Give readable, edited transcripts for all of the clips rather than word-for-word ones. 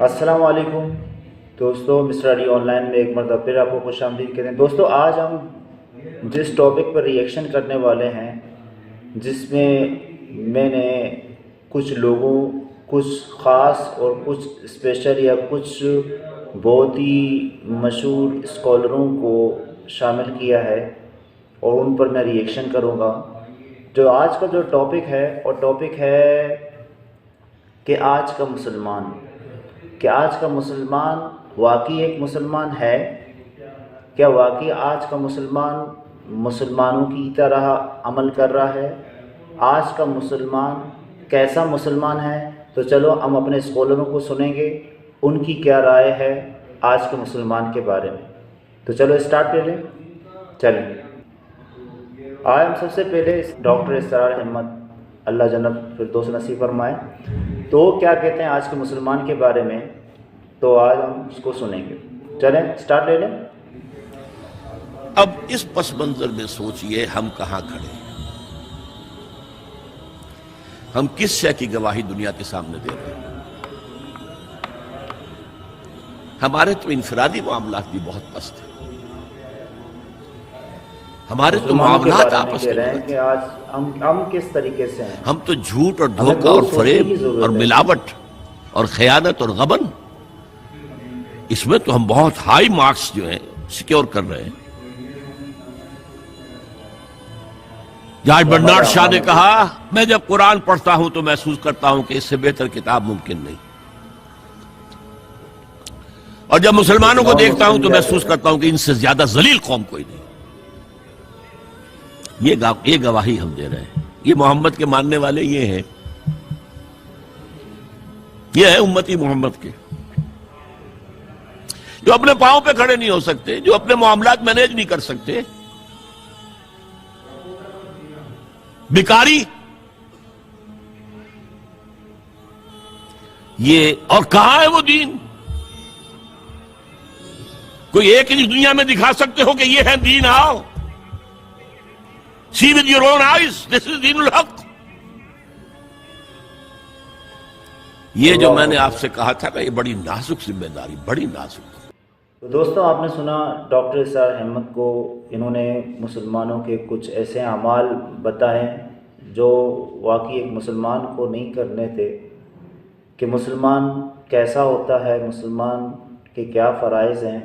السلام علیکم دوستوں، مسٹر علی آن لائن میں ایک مرتبہ پھر آپ کو خوش آمدید کہتے ہیں۔ دوستوں، آج ہم جس ٹاپک پر ریئیکشن کرنے والے ہیں، جس میں میں نے کچھ لوگوں، کچھ خاص اور کچھ اسپیشل یا کچھ بہت ہی مشہور اسکالروں کو شامل کیا ہے اور ان پر میں ریئیکشن کروں گا۔ جو آج کا جو ٹاپک ہے، اور ٹاپک ہے کہ آج کا مسلمان، کہ آج کا مسلمان واقعی ایک مسلمان ہے؟ کیا واقعی آج کا مسلمان مسلمانوں کی طرح عمل کر رہا ہے؟ آج کا مسلمان کیسا مسلمان ہے؟ تو چلو ہم اپنے اسکالروں کو سنیں گے، ان کی کیا رائے ہے آج کے مسلمان کے بارے میں۔ تو چلو اسٹارٹ کر لیں۔ چلیں، آج ہم سب سے پہلے ڈاکٹر اسرار احمد، اللہ جنت فردوس نصیب فرمائے، تو کیا کہتے ہیں آج کے مسلمان کے بارے میں، تو آج ہم اس کو سنیں گے۔ چلیں سٹارٹ لے لیں۔ اب اس پس منظر میں سوچئے ہم کہاں کھڑے ہیں، ہم کس شے کی گواہی دنیا کے سامنے دے رہے ہیں۔ ہمارے تو انفرادی معاملات بھی بہت پست ہیں، ہمارے تو معاملات آپس میں ہیں کہ آج ہم کس طریقے سے ہیں۔ ہم تو جھوٹ اور دھوکہ اور فریب اور ملاوٹ اور خیانت اور غبن، اس میں تو ہم بہت ہائی مارکس جو ہیں سیکیور کر رہے ہیں۔ جارج برنارڈ شاہ نے کہا، میں جب قرآن پڑھتا ہوں تو محسوس کرتا ہوں کہ اس سے بہتر کتاب ممکن نہیں، اور جب مسلمانوں کو دیکھتا ہوں تو محسوس کرتا ہوں کہ ان سے زیادہ ذلیل قوم کوئی نہیں۔ یہ گواہی ہم دے رہے ہیں۔ یہ محمد کے ماننے والے یہ ہیں، یہ ہے امتی محمد کے، جو اپنے پاؤں پہ کھڑے نہیں ہو سکتے، جو اپنے معاملات مینیج نہیں کر سکتے، بیکاری، یہ اور کہاں ہے وہ دین؟ کوئی ایک ہی دنیا میں دکھا سکتے ہو کہ یہ ہے دین؟ آؤ see with your own eyes, this is دین الحق۔ یہ جو میں نے آپ سے کہا تھا کہ یہ بڑی نازک ذمہ داری، بڑی نازک۔ تو دوستوں، آپ نے سنا ڈاکٹر اسرار احمد کو، انہوں نے مسلمانوں کے کچھ ایسے اعمال بتائے جو واقعی ایک مسلمان کو نہیں کرنے تھے، کہ مسلمان کیسا ہوتا ہے، مسلمان کے کیا فرائض ہیں،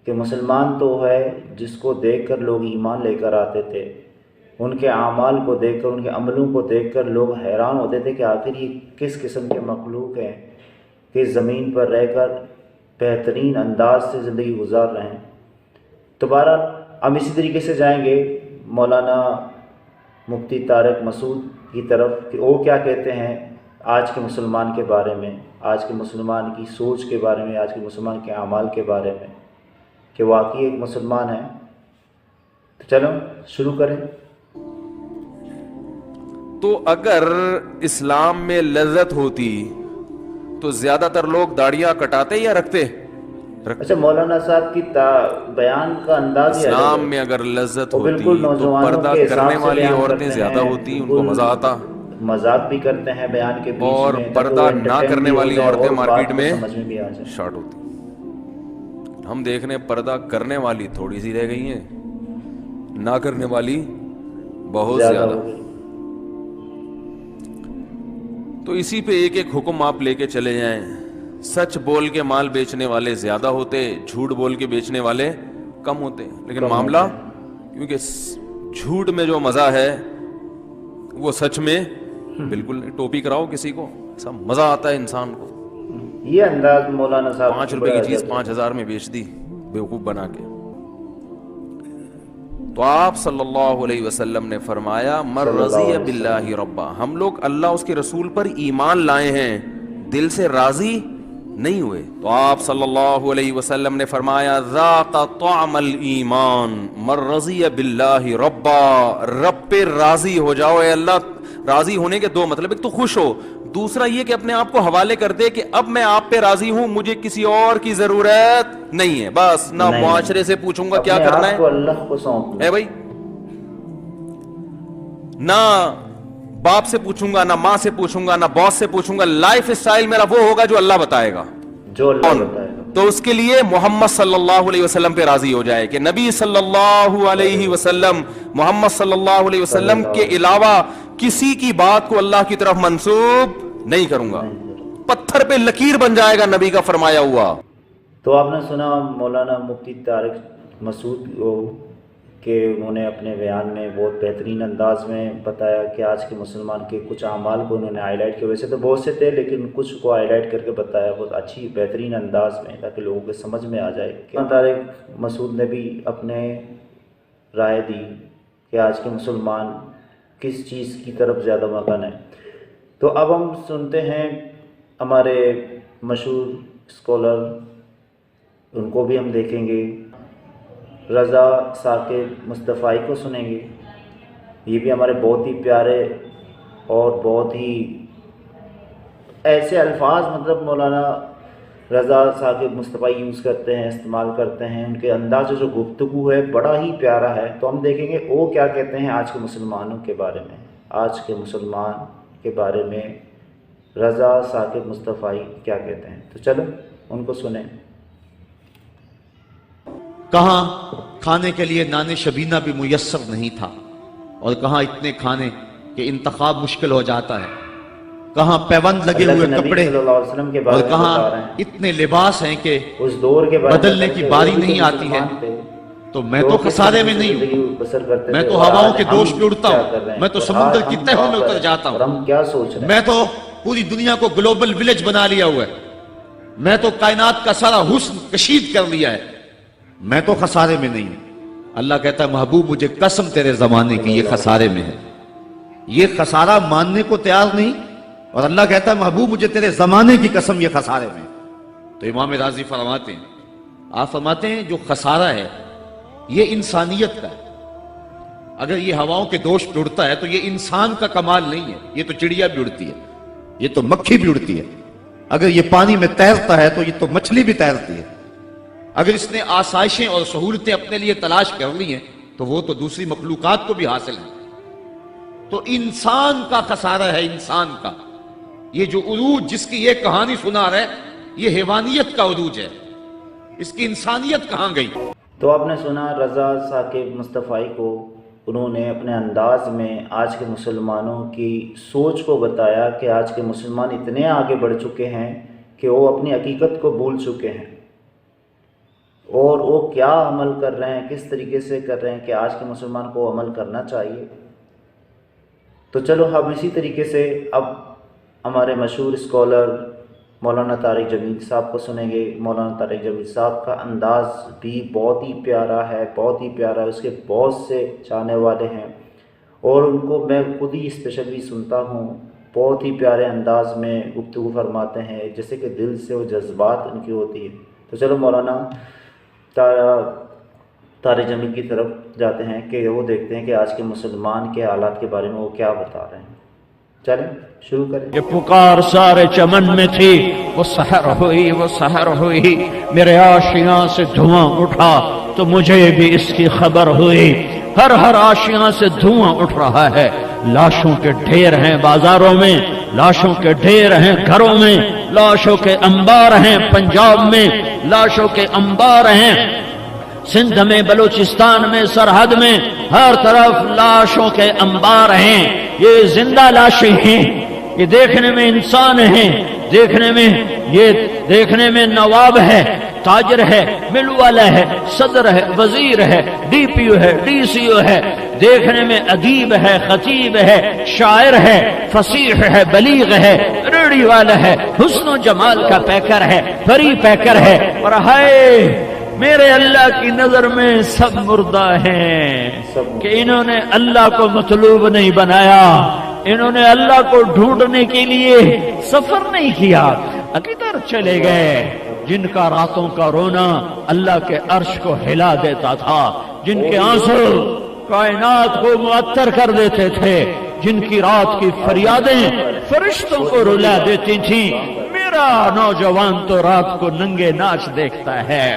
کہ مسلمان تو ہے جس کو دیکھ کر لوگ ایمان لے کر آتے تھے، ان کے اعمال کو دیکھ کر، ان کے عملوں کو دیکھ کر لوگ حیران ہوتے تھے کہ آخر یہ کس قسم کے مخلوق ہیں کہ زمین پر رہ کر بہترین انداز سے زندگی گزار رہے ہیں۔ تو بہرحال ہم اسی طریقے سے جائیں گے مولانا مفتی طارق مسعود کی طرف، کہ وہ کیا کہتے ہیں آج کے مسلمان کے بارے میں، آج کے مسلمان کی سوچ کے بارے میں، آج کے مسلمان کے اعمال کے بارے میں، کہ واقعی ایک مسلمان ہے۔ تو چلو شروع کریں۔ تو اگر اسلام میں لذت ہوتی تو زیادہ تر لوگ داڑیاں کٹاتے یا رکھتے؟ اچھا، مولانا صاحب کی بیان کا انداز ہی اسلام میں اگر لذت ہوتی بالکل تو نوجوانوں پردہ کے حساب کرنے سے والی بیان عورتیں کرتے زیادہ ہیں، ہوتی، ان کو بالکل مزہ آتا، مذاق بھی کرتے ہیں بیان کے بیچ اور میں، پردہ نہ کرنے والی عورتیں مارکیٹ میں سمجھ میں بھی آ جائے۔ شارٹ ہوتی۔ ہم دیکھ رہے ہیں پردہ کرنے والی تھوڑی سی رہ گئی ہیں، نہ کرنے والی بہت زیادہ۔ ہو گئی۔ تو اسی پہ ایک ایک حکم آپ لے کے چلے جائیں۔ سچ بول کے مال بیچنے والے زیادہ ہوتے، جھوٹ بول کے بیچنے والے کم ہوتے، لیکن معاملہ کیونکہ جھوٹ میں جو مزہ ہے وہ سچ میں بالکل نہیں۔ ٹوپی کراؤ کسی کو، سب مزہ آتا ہے انسان کو۔ یہ انداز مولانا صاحب 5 روپے کی چیز 5000 میں بیچ دی بیوقوف بنا کے۔ تو آپ صلی اللہ علیہ وسلم نے فرمایا، من رضی باللہ ربا، ہم لوگ اللہ اس کے رسول پر ایمان لائے ہیں، دل سے راضی نہیں ہوئے۔ تو آپ صلی اللہ علیہ وسلم نے فرمایا، ذاق طعم الایمان من رضی باللہ ربا، رب پہ راضی ہو جاؤ۔ اے اللہ، راضی ہونے کے دو مطلب، ایک تو خوش ہو، دوسرا یہ کہ اپنے آپ کو حوالے کر دے کہ اب میں آپ پہ راضی ہوں، مجھے کسی اور کی ضرورت نہیں ہے، بس نہ معاشرے سے پوچھوں گا کیا کرنا ہے، اللہ کو سونپ اے بھائی، نہ باپ سے پوچھوں گا، نہ ماں سے پوچھوں گا، نہ باس سے پوچھوں گا، لائف سٹائل میرا وہ ہوگا جو اللہ بتائے گا۔ जो अल्लाह बताएगा। तो उसके लिए मोहम्मद सल्लल्लाहु अलैहि वसल्लम पे राजी हो जाए कि नबी सल्लल्लाहु अलैहि वसल्लम, मोहम्मद सल्लल्लाहु अलैहि वसल्लम के अलावा किसी की बात को अल्लाह की तरफ मंसूब नहीं करूंगा। पत्थर पे लकीर बन जाएगा नबी का फरमाया हुआ। तो आपने सुना मौलाना मुफ्ती तारिक मसूद को कि उन्होंने अपने बयान में बहुत बेहतरीन अंदाज में बताया कि आज के मुसलमान के कुछ अमाल को उन्होंने हाईलाइट किया। वैसे तो बहुत से थे लेकिन कुछ को हाईलाइट करके बताया बहुत अच्छी बेहतरीन अंदाज में, ताकि लोगों के समझ में आ जाए। कि तारिक मसूद ने भी अपने राय दी कि आज के मुसलमान किस चीज़ की तरफ ज़्यादा मगन है। तो अब हम सुनते हैं हमारे मशहूर स्कॉलर, उनको भी हम देखेंगे, रज़ा साकिब मुस्तफ़ाई को सुनेंगे। ये भी हमारे बहुत ही प्यारे और बहुत ही ऐसे अल्फाज मतलब मौलाना रज़ा साकिब मुस्तफ़ाई यूज़ करते हैं, इस्तेमाल करते हैं। उनके अंदाज़ जो गुफ्तगू है बड़ा ही प्यारा है। तो हम देखेंगे वो क्या कहते हैं आज के मुसलमानों के बारे में, आज के मुसलमान के बारे में रज़ा साकिब मुस्तफ़ाई क्या कहते हैं। तो चलो उनको सुने। कहाँ खाने के लिए नाने शबीना भी मुयस्सर नहीं था, और कहाँ इतने खाने कि इंतखाब मुश्किल हो जाता है। कहाँ पैबंद लगे हुए कपड़े सल्लल्लाहु अलैहि वसल्लम के बारे और में बता रहे कहाँ हैं। इतने लिबास हैं कि उस दौर के बारे में बदलने की बारी नहीं आती है। तो मैं तो खसारे में नहीं हूँ, मैं तो हवाओं के दोष पे उड़ता हूँ, मैं तो समुद्र की तहों में उतर जाता हूँ। हम क्या सोच रहे हैं? मैं तो पूरी दुनिया को ग्लोबल विलेज बना लिया हुआ है, मैं तो कायनात का सारा हुस्न कशीद कर लिया है, मैं तो खसारे में नहीं हूं। अल्लाह कहता है महबूब मुझे कसम तेरे जमाने की ये खसारे में है। ये खसारा मानने को तैयार नहीं, और अल्लाह कहता है महबूब मुझे तेरे जमाने की कसम ये खसारे में है। तो इमाम राजी फरमाते हैं, आप फरमाते हैं जो खसारा है ये इंसानियत का है। अगर ये हवाओं के दोष पे उड़ता है तो ये इंसान का कमाल नहीं है, ये तो चिड़िया भी उड़ती है, ये तो मक्खी भी उड़ती है। अगर ये पानी में तैरता है तो ये तो मछली भी तैरती है। अगर इसने आसाइशें और सहूलतें अपने लिए तलाश कर ली हैं तो वो तो दूसरी मखलूकात को भी हासिल है। तो इंसान का खसारा है, इंसान का। ये जो उरूज जिसकी ये कहानी सुना रहे, ये हैवानियत का उरूज है, इसकी इंसानियत कहां गई। तो आपने सुना रज़ा साकिब मुस्तफ़ाई को, उन्होंने अपने अंदाज में आज के मुसलमानों की सोच को बताया कि आज के मुसलमान इतने आगे बढ़ चुके हैं कि वो अपनी हकीकत को भूल चुके हैं, और वो क्या अमल कर रहे हैं, किस तरीके से कर रहे हैं कि आज के मुसलमान को अमल करना चाहिए। तो चलो हम इसी तरीके से अब हमारे मशहूर स्कॉलर मौलाना तारिक जमील साहब को सुनेंगे। मौलाना तारिक जमील साहब का अंदाज़ भी बहुत ही प्यारा है, बहुत ही प्यारा है। उसके बहुत से चाहने वाले हैं और उनको मैं खुद ही स्पेशली सुनता हूँ। बहुत ही प्यारे अंदाज में गुफ्तगू फरमाते हैं, जैसे कि दिल से वो जज्बात उनकी होती है। तो चलो मौलाना तारिक जमील की तरफ जाते हैं कि वो देखते हैं कि आज के मुसलमान के हालात के बारे में वो क्या बता रहे हैं। चलें शुरू करें। ये पुकार सारे चमन में थी, वो सहर हुई, वो सहर हुई, मेरे आशियां से धुआं उठा तो मुझे भी इसकी खबर हुई। हर हर आशियां से धुआं उठ रहा है, लाशों के ढेर हैं बाजारों में, लाशों के ढेर हैं घरों में, लाशों के अंबार हैं पंजाब में, लाशों के अंबार हैं सिंध में, बलूचिस्तान में, सरहद में, हर तरफ लाशों के अंबार हैं। ये जिंदा लाशें हैं, ये देखने में इंसान हैं, देखने में नवाब है, ताजर है, मिल वाला है, सदर है, वजीर है, डीपीओ है, डीसीओ है, देखने में अदीब है, खतीब है, शायर है, फसीह है, बलीग है, रेडी वाला है, हुस्न जमाल का पैकर है, परी पैकर है। और हाय मेरे अल्लाह की नजर में सब मुर्दा हैं कि इन्होंने अल्लाह को मतलूब नहीं बनाया, इन्होंने अल्लाह को ढूंढने के लिए सफर नहीं किया, किधर चले गए। जिनका रातों का रोना अल्लाह के अर्श को हिला देता था, जिनके आंसू कायनात को मुअत्तर कर देते थे, जिनकी रात की फरियादें फरिश्तों को रुला देती थी। मेरा नौजवान तो रात को नंगे नाच देखता है,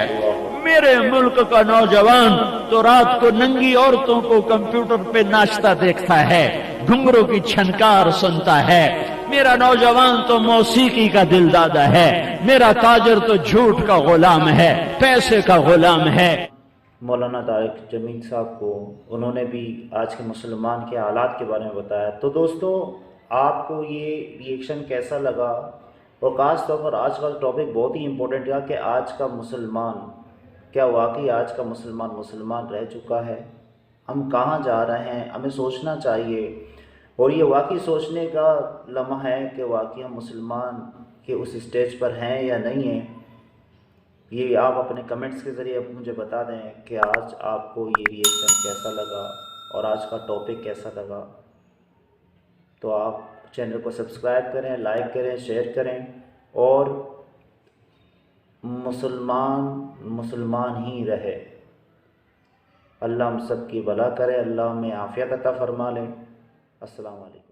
मेरे मुल्क का नौजवान तो रात को नंगी औरतों को कंप्यूटर पे नाचता देखता है, घुंघरू की छनकार सुनता है। मेरा नौजवान तो मौसीकी का दिलदादा है, मेरा ताजर तो झूठ का गुलाम है, पैसे का गुलाम है। मौलाना तारिक जमील साहब को उन्होंने भी आज के मुसलमान के हालात के बारे में बताया। तो दोस्तों, आपको ये रिएक्शन कैसा लगा? और ख़ास तौर पर आज का टॉपिक बहुत ही इम्पोर्टेंट था कि आज का मुसलमान, क्या वाकई आज का मुसलमान मुसलमान रह चुका है? हम कहाँ जा रहे हैं? हमें सोचना चाहिए, और ये वाकई सोचने का लम्हा है कि वाकई हम मुसलमान के उस स्टेज पर हैं या नहीं हैं। ये आप अपने कमेंट्स के ज़रिए मुझे बता दें कि आज आपको ये रिएक्शन कैसा लगा और आज का टॉपिक कैसा लगा। तो आप चैनल को सब्सक्राइब करें, लाइक करें, शेयर करें, और मुसलमान ही रहे। अल्लाह हम सब की भला करे, अल्लाह हमें आफ़ियत अता फरमा ले। अस्सलाम वालेकुम।